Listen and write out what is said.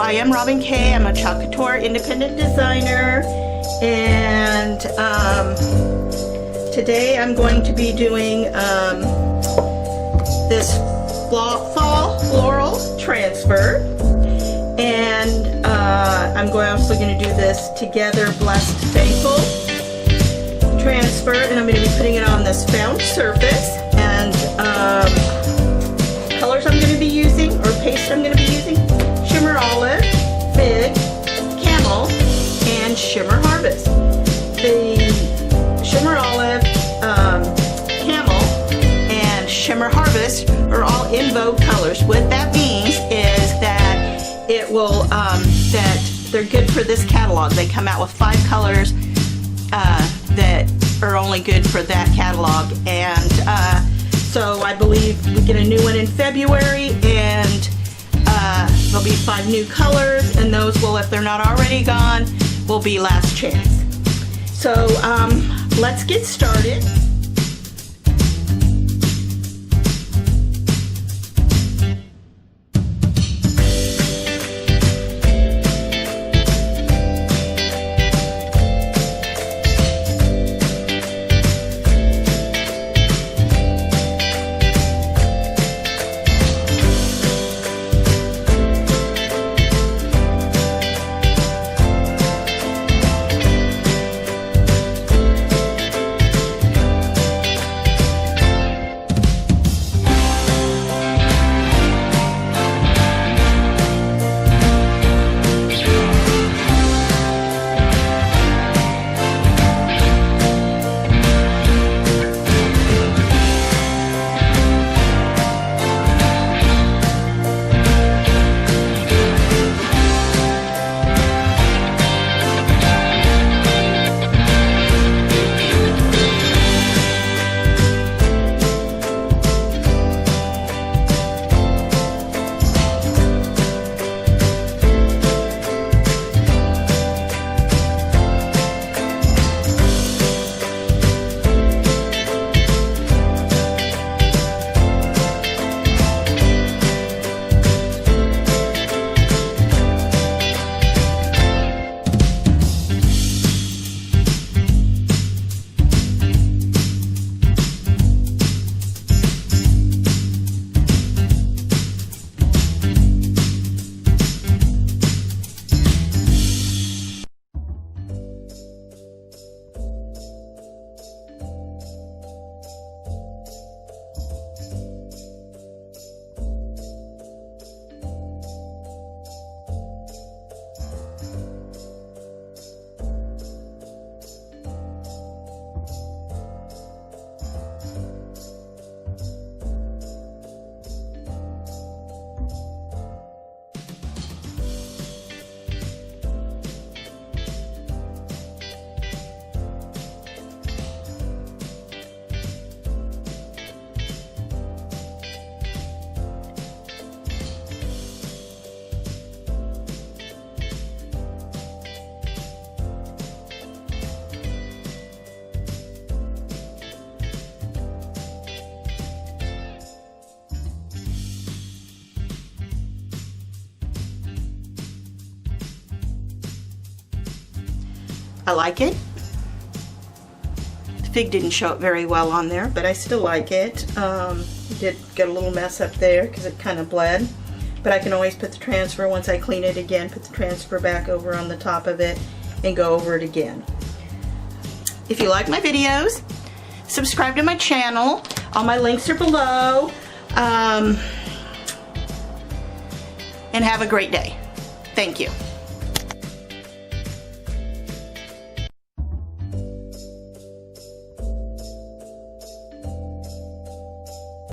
I am Robin Kay. I'm a Chalk Couture independent designer, and today I'm going to be doing this fall floral transfer, and I'm also going to do this Together Blessed Thankful transfer, and I'm going to be putting it on this found surface. And colors I'm going to be using, or paste I'm going to be using: Shimmer Olive, Fig, Camel, and Shimmer Harvest. The Shimmer Olive, Camel, and Shimmer Harvest are all in vogue colors. What that means is that it will, that they're good for this catalog. They come out with 5 colors that are only good for that catalog, and so I believe we get a new one in February, and there'll be 5 new colors, and those will, if they're not already gone, will be last chance. So let's get started. I like it. The fig didn't show up very well on there, but I still like it. Did get a little mess up there because it kind of bled, but I can always put the transfer, once I clean it again, put the transfer back over on the top of it and go over it again. If you like my videos, subscribe to my channel. All my links are below. And have a great day. Thank you.